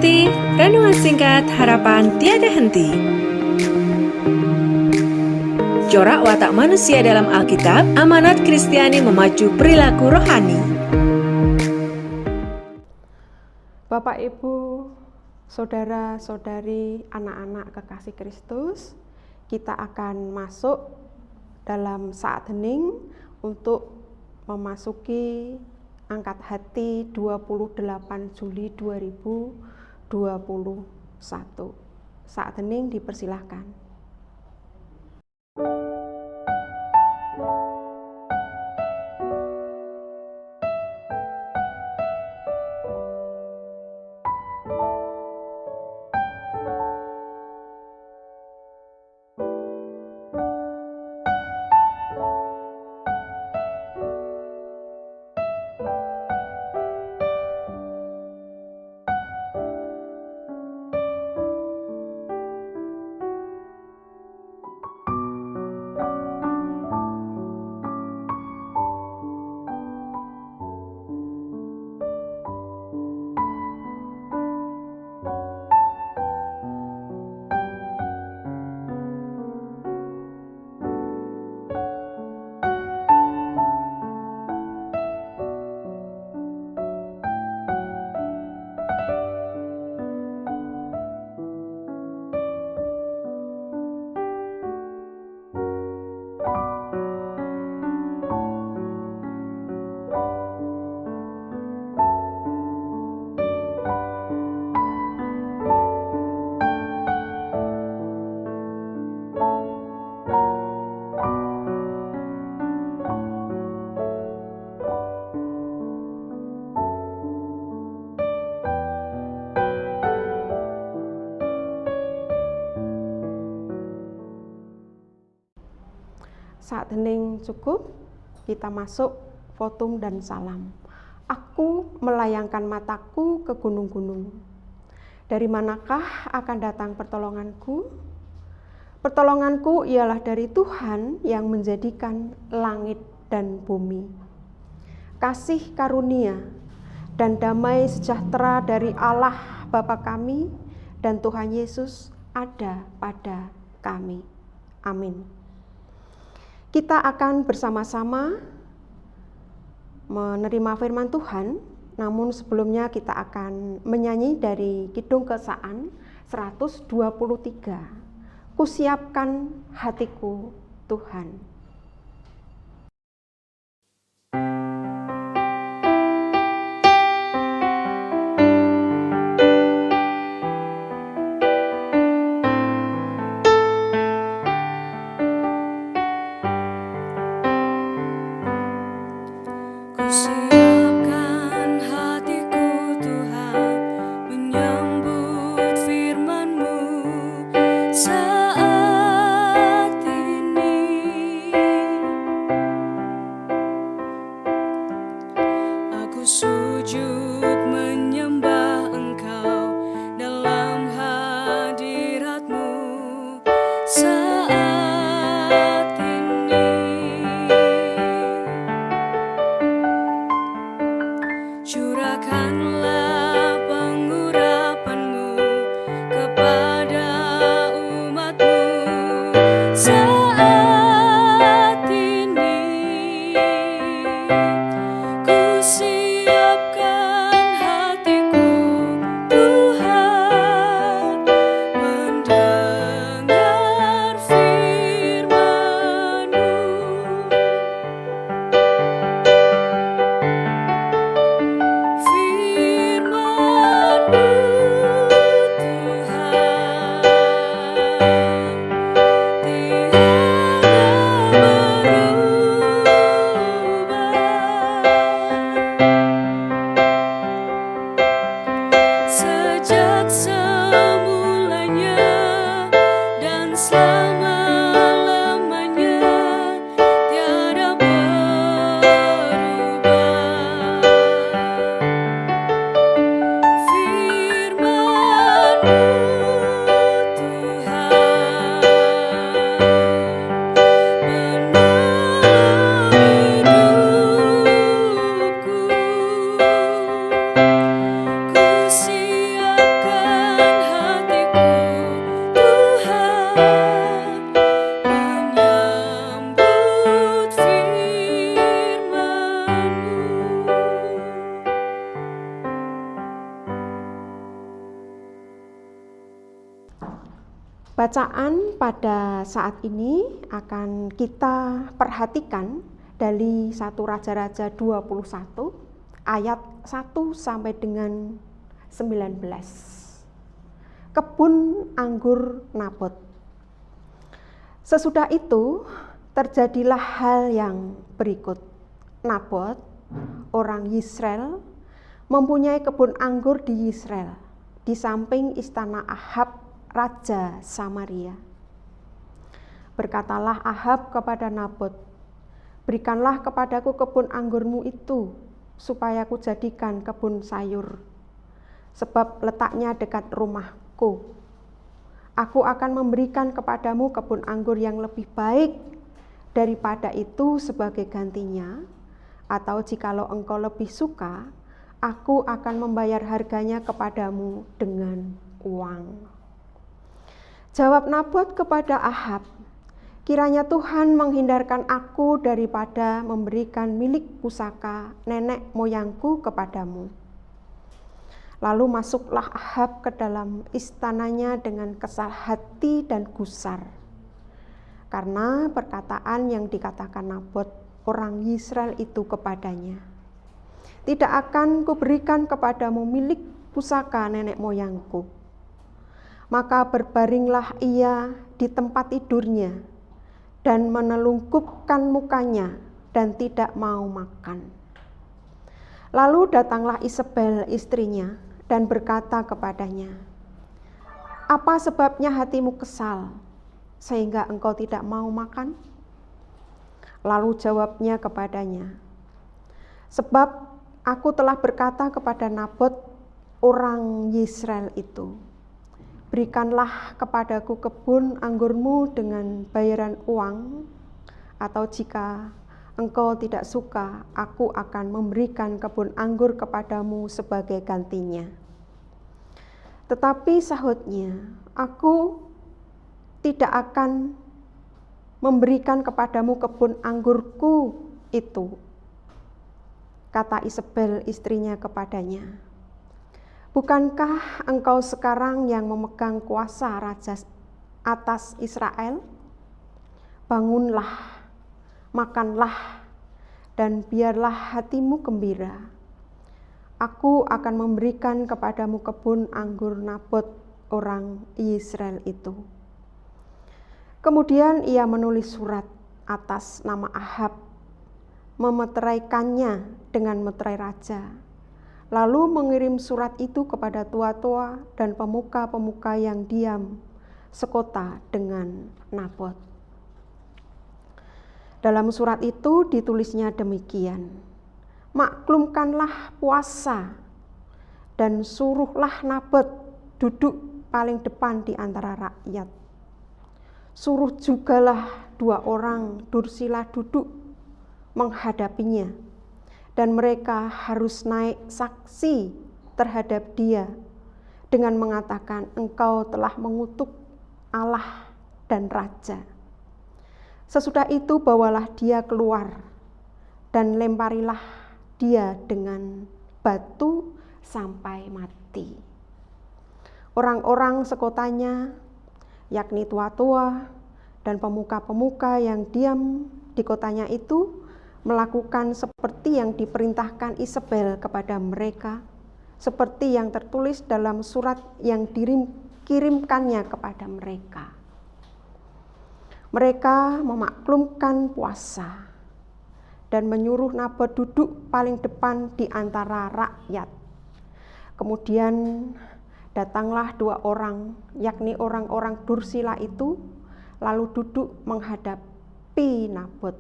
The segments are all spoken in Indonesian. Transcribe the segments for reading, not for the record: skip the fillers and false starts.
ikuti renungan singkat harapan tiada henti. Corak watak manusia dalam Alkitab, amanat Kristiani memacu perilaku rohani. Bapak, Ibu, saudara-saudari, anak-anak kekasih Kristus, kita akan masuk dalam saat hening untuk memasuki angkat hati 28 Juli 2021. Saat hening dipersilahkan. Saat hening cukup, kita masuk votum dan salam. Aku melayangkan mataku ke gunung-gunung. Dari manakah akan datang pertolonganku? Pertolonganku ialah dari Tuhan yang menjadikan langit dan bumi. Kasih karunia dan damai sejahtera dari Allah Bapa kami dan Tuhan Yesus ada pada kami. Amin. Kita akan bersama-sama menerima firman Tuhan, namun sebelumnya kita akan menyanyi dari Kidung Keesaan 123. Kusiapkan hatiku Tuhan. Siapkan hatiku Tuhan, menyambut firman-Mu saat ini. Bacaan pada saat ini akan kita perhatikan dari 1 Raja-Raja 21 ayat 1 sampai dengan 19. Kebun anggur Nabot. Sesudah itu terjadilah hal yang berikut. Nabot, orang Yisrael, mempunyai kebun anggur di Yisrael, di samping istana Ahab, Raja Samaria. Berkatalah Ahab kepada Nabot, "Berikanlah kepadaku kebun anggurmu itu, supaya ku jadikan kebun sayur, sebab letaknya dekat rumahku. Aku akan memberikan kepadamu kebun anggur yang lebih baik daripada itu sebagai gantinya, atau jikalau engkau lebih suka, aku akan membayar harganya kepadamu dengan uang." Jawab Nabot kepada Ahab, "Kiranya Tuhan menghindarkan aku daripada memberikan milik pusaka nenek moyangku kepadamu." Lalu masuklah Ahab ke dalam istananya dengan kesal hati dan gusar, karena perkataan yang dikatakan Nabot, orang Yisrael itu kepadanya, "Tidak akan kuberikan kepadamu milik pusaka nenek moyangku." Maka berbaringlah ia di tempat tidurnya dan menelungkupkan mukanya dan tidak mau makan. Lalu datanglah Isabel istrinya dan berkata kepadanya, "Apa sebabnya hatimu kesal sehingga engkau tidak mau makan?" Lalu jawabnya kepadanya, "Sebab aku telah berkata kepada Nabot, orang Yisrael itu, berikanlah kepadaku kebun anggurmu dengan bayaran uang, atau jika engkau tidak suka, aku akan memberikan kebun anggur kepadamu sebagai gantinya." Tetapi sahutnya, "Aku tidak akan memberikan kepadamu kebun anggurku itu." Kata Isabel istrinya kepadanya, "Bukankah engkau sekarang yang memegang kuasa raja atas Israel? Bangunlah, makanlah, dan biarlah hatimu gembira. Aku akan memberikan kepadamu kebun anggur Nabot, orang Yisrael itu." Kemudian ia menulis surat atas nama Ahab, memeteraikannya dengan meterai raja, lalu mengirim surat itu kepada tua-tua dan pemuka-pemuka yang diam sekota dengan Nabot. Dalam surat itu ditulisnya demikian, "Maklumkanlah puasa dan suruhlah Nabot duduk paling depan di antara rakyat. Suruh jugalah 2 orang dursila duduk menghadapinya, dan mereka harus naik saksi terhadap dia dengan mengatakan, engkau telah mengutuk Allah dan Raja. Sesudah itu bawalah dia keluar dan lemparilah dia dengan batu sampai mati. Orang-orang sekotanya, yakni tua-tua dan pemuka-pemuka yang diam di kotanya itu, melakukan seperti yang diperintahkan Isabel kepada mereka, seperti yang tertulis dalam surat yang dikirimkannya kepada mereka. Mereka memaklumkan puasa dan menyuruh Nabot duduk paling depan di antara rakyat. Kemudian datanglah 2 orang, yakni orang-orang dursila itu, lalu duduk menghadapi Nabot.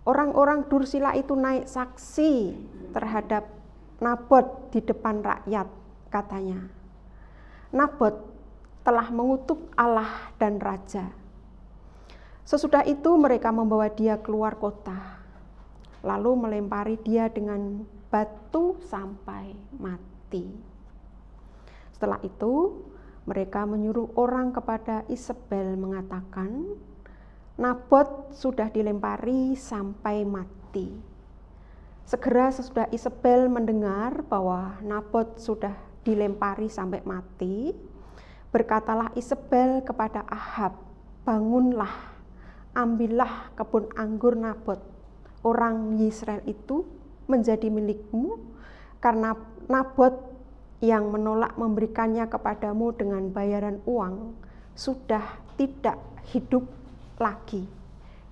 Orang-orang dursila itu naik saksi terhadap Nabot di depan rakyat, katanya, Nabot telah mengutuk Allah dan Raja. Sesudah itu mereka membawa dia keluar kota, lalu melempari dia dengan batu sampai mati. Setelah itu mereka menyuruh orang kepada Isabel mengatakan, Nabot sudah dilempari sampai mati. Segera sesudah Isabel mendengar bahwa Nabot sudah dilempari sampai mati, Berkatalah Isabel kepada Ahab, bangunlah, ambillah kebun anggur Nabot, orang Yisrael itu menjadi milikmu, karena Nabot yang menolak memberikannya kepadamu dengan bayaran uang sudah tidak hidup lagi.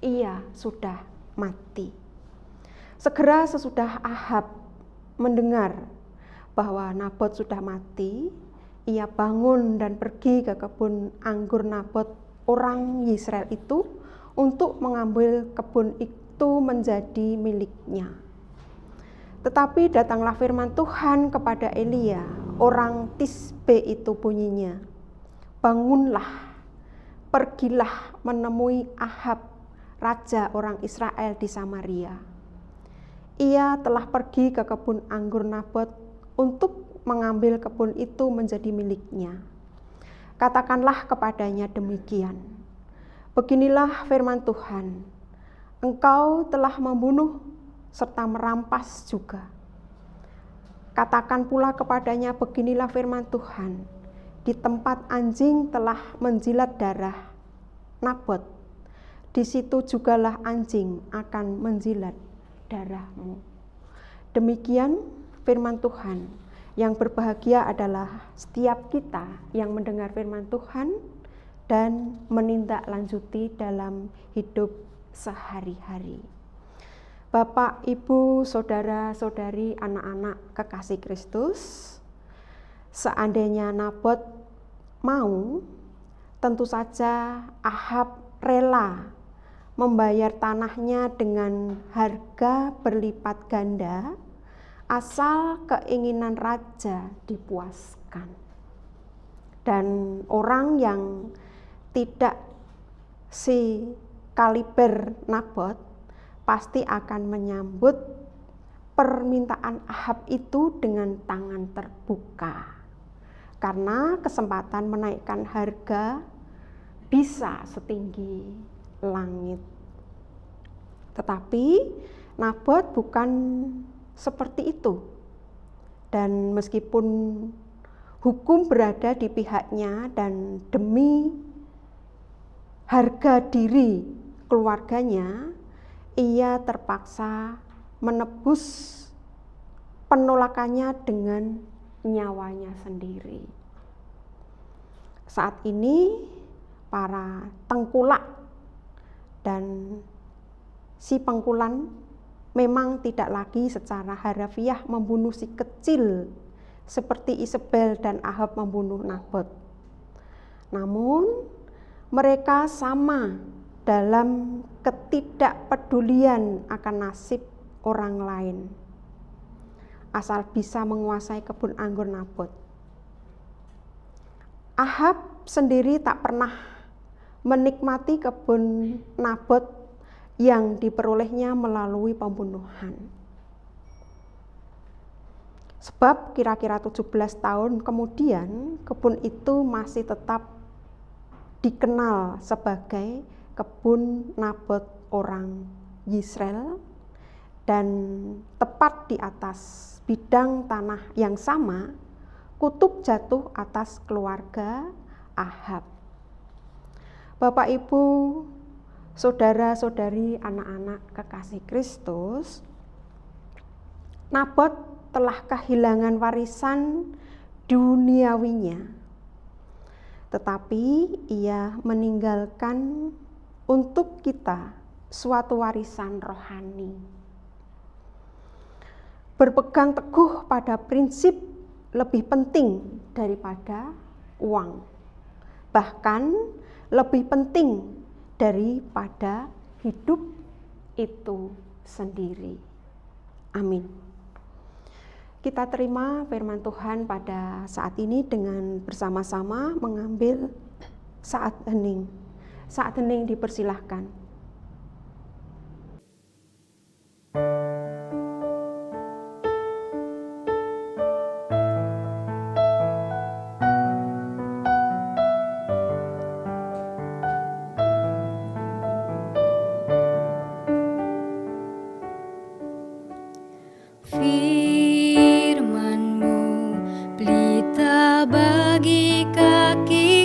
Ia sudah mati. Segera sesudah Ahab mendengar bahwa Nabot sudah mati, ia bangun dan pergi ke kebun anggur Nabot orang Yisrael itu untuk mengambil kebun itu menjadi miliknya. Tetapi datanglah firman Tuhan kepada Elia, orang Tisbe itu bunyinya, bangunlah, pergilah menemui Ahab, raja orang Israel di Samaria. Ia telah pergi ke kebun anggur Nabot untuk mengambil kebun itu menjadi miliknya. Katakanlah kepadanya demikian, beginilah firman Tuhan, engkau telah membunuh serta merampas juga. Katakan pula kepadanya, beginilah firman Tuhan, di tempat anjing telah menjilat darah Nabot, di situ jugalah anjing akan menjilat darahmu. Demikian firman Tuhan. Yang berbahagia adalah setiap kita yang mendengar firman Tuhan dan menindaklanjuti dalam hidup sehari-hari. Bapak, Ibu, saudara-saudari, anak-anak kekasih Kristus, seandainya Nabot mau, tentu saja Ahab rela membayar tanahnya dengan harga berlipat ganda, asal keinginan raja dipuaskan. Dan orang yang tidak sekaliber Nabot pasti akan menyambut permintaan Ahab itu dengan tangan terbuka, karena kesempatan menaikkan harga bisa setinggi langit. Tetapi Nabot bukan seperti itu, dan meskipun hukum berada di pihaknya dan demi harga diri keluarganya, ia terpaksa menebus penolakannya dengan nyawanya sendiri. Saat ini para tengkulak dan si pengkulan memang tidak lagi secara harafiah membunuh si kecil seperti Isabel dan Ahab membunuh Nabot. Namun mereka sama dalam ketidakpedulian akan nasib orang lain, asal bisa menguasai kebun anggur Nabot. Ahab sendiri tak pernah menikmati kebun Nabot yang diperolehnya melalui pembunuhan. Sebab kira-kira 17 tahun kemudian kebun itu masih tetap dikenal sebagai kebun Nabot orang Yisrael, dan tepat di atas bidang tanah yang sama, kutuk jatuh atas keluarga Ahab. Bapak, Ibu, saudara-saudari, anak-anak kekasih Kristus, Nabot telah kehilangan warisan duniawinya, tetapi ia meninggalkan untuk kita suatu warisan rohani. Berpegang teguh pada prinsip lebih penting daripada uang, bahkan lebih penting daripada hidup itu sendiri. Amin. Kita terima firman Tuhan pada saat ini dengan bersama-sama mengambil saat hening. Saat hening dipersilahkan. Firman-Mu pelita bagi kaki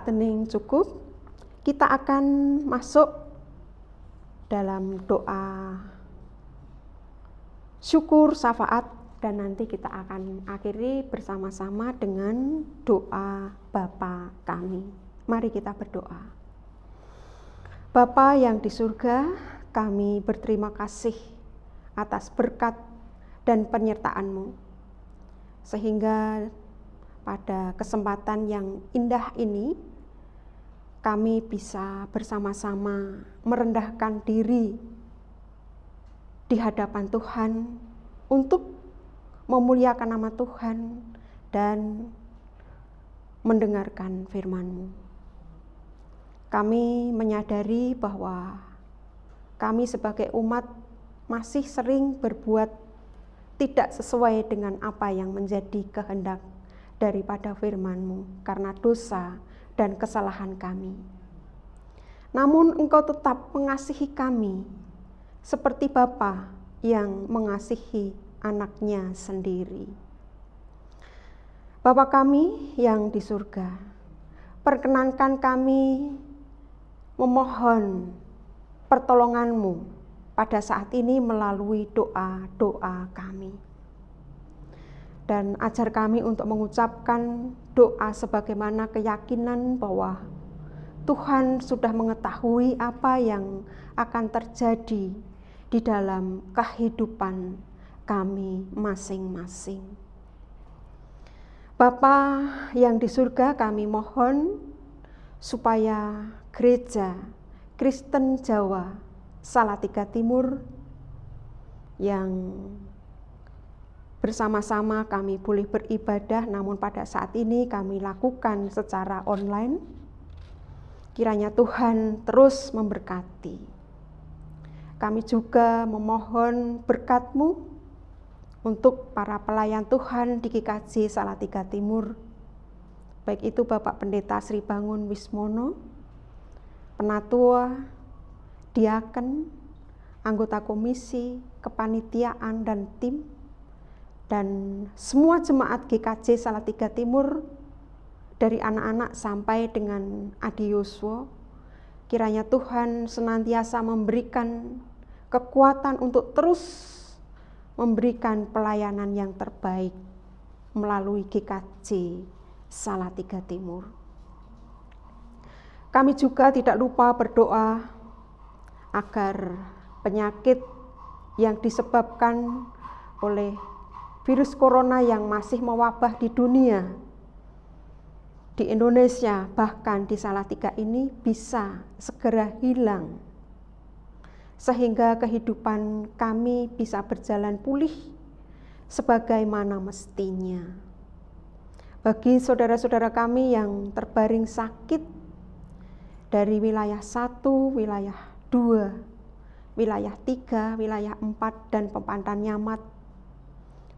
saat hening cukup, kita akan masuk dalam doa syukur syafaat, dan nanti kita akan akhiri bersama-sama dengan doa Bapa kami. Mari kita berdoa. Bapa yang di surga, kami berterima kasih atas berkat dan penyertaan-Mu, sehingga pada kesempatan yang indah ini, kami bisa bersama-sama merendahkan diri di hadapan Tuhan untuk memuliakan nama Tuhan dan mendengarkan firman-Mu. Kami menyadari bahwa kami sebagai umat masih sering berbuat tidak sesuai dengan apa yang menjadi kehendak daripada firman-Mu karena dosa dan kesalahan kami. Namun Engkau tetap mengasihi kami seperti Bapa yang mengasihi anaknya sendiri. Bapa kami yang di surga, perkenankan kami memohon pertolongan-Mu pada saat ini melalui doa-doa kami. Dan ajar kami untuk mengucapkan doa sebagaimana keyakinan bahwa Tuhan sudah mengetahui apa yang akan terjadi di dalam kehidupan kami masing-masing. Bapa yang di surga, kami mohon supaya Gereja Kristen Jawa Salatiga Timur yang bersama-sama kami boleh beribadah, namun pada saat ini kami lakukan secara online. Kiranya Tuhan terus memberkati. Kami juga memohon berkat-Mu untuk para pelayan Tuhan di GKJ Salatiga Timur, baik itu Bapak Pendeta Sri Bangun Wismono, penatua, diaken, anggota komisi, kepanitiaan dan tim, dan semua jemaat GKJ Salatiga Timur, dari anak-anak sampai dengan Adi Yoswo. Kiranya Tuhan senantiasa memberikan kekuatan untuk terus memberikan pelayanan yang terbaik melalui GKJ Salatiga Timur. Kami juga tidak lupa berdoa agar penyakit yang disebabkan oleh virus corona yang masih mewabah di dunia, di Indonesia, bahkan di Salatiga ini bisa segera hilang, sehingga kehidupan kami bisa berjalan pulih sebagaimana mestinya. Bagi saudara-saudara kami yang terbaring sakit dari wilayah 1, wilayah 2, wilayah 3, wilayah 4, dan Pepantan Nyamat,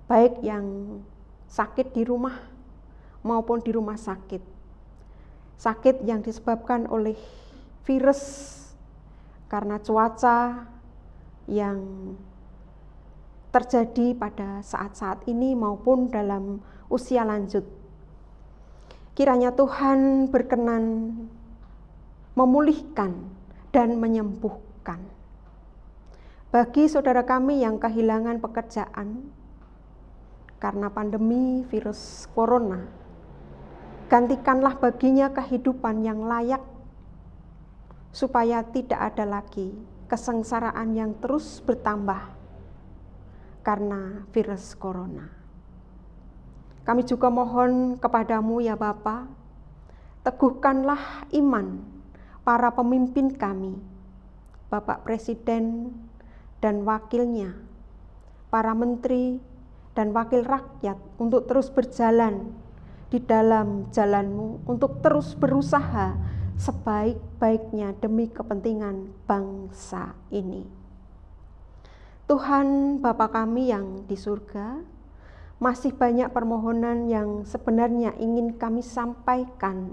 baik yang sakit di rumah maupun di rumah sakit. Sakit yang disebabkan oleh virus karena cuaca yang terjadi pada saat-saat ini maupun dalam usia lanjut. Kiranya Tuhan berkenan memulihkan dan menyembuhkan. Bagi saudara kami yang kehilangan pekerjaan karena pandemi virus corona, gantikanlah baginya kehidupan yang layak, supaya tidak ada lagi kesengsaraan yang terus bertambah karena virus corona. Kami juga mohon kepadamu ya Bapa, teguhkanlah iman para pemimpin kami, Bapak Presiden dan wakilnya, para menteri dan wakil rakyat, untuk terus berjalan di dalam jalan-Mu, untuk terus berusaha sebaik-baiknya demi kepentingan bangsa ini. Tuhan Bapa kami yang di surga, masih banyak permohonan yang sebenarnya ingin kami sampaikan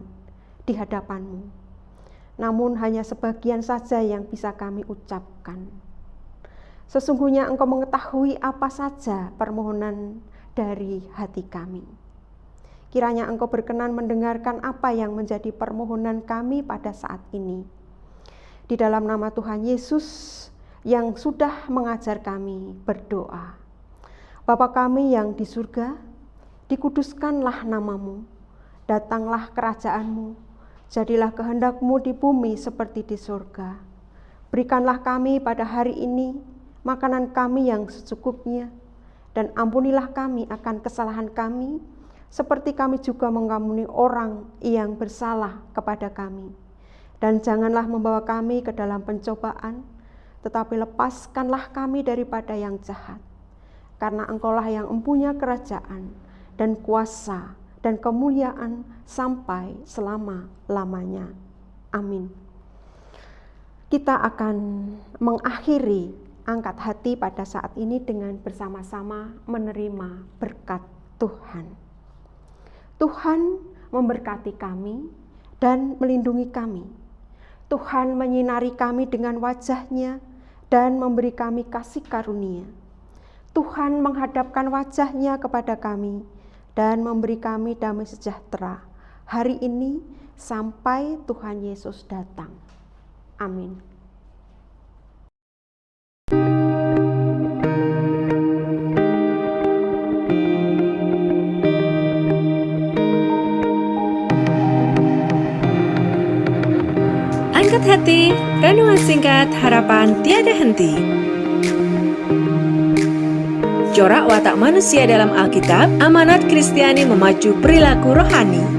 di hadapan-Mu. Namun hanya sebagian saja yang bisa kami ucapkan. Sesungguhnya Engkau mengetahui apa saja permohonan dari hati kami. kiranya Engkau berkenan mendengarkan apa yang menjadi permohonan kami pada saat ini. Di dalam nama Tuhan Yesus yang sudah mengajar kami berdoa. Bapa kami yang di surga, dikuduskanlah namamu, datanglah kerajaan-Mu, jadilah kehendak-Mu di bumi seperti di surga. Berikanlah kami pada hari ini makanan kami yang secukupnya, dan ampunilah kami akan kesalahan kami, seperti kami juga mengampuni orang yang bersalah kepada kami. Dan janganlah membawa kami ke dalam pencobaan, tetapi lepaskanlah kami daripada yang jahat. Karena Engkaulah yang mempunyai kerajaan dan kuasa dan kemuliaan sampai selama-lamanya. Amin. Kita akan mengakhiri angkat hati pada saat ini dengan bersama-sama menerima berkat Tuhan. Tuhan memberkati kami dan melindungi kami. Tuhan menyinari kami dengan wajah-Nya dan memberi kami kasih karunia. Tuhan menghadapkan wajah-Nya kepada kami dan memberi kami damai sejahtera hari ini sampai Tuhan Yesus datang. Amin. Angkat hati, renungan singkat harapan tiada henti. Corak watak manusia dalam Alkitab, amanat Kristiani memacu perilaku rohani.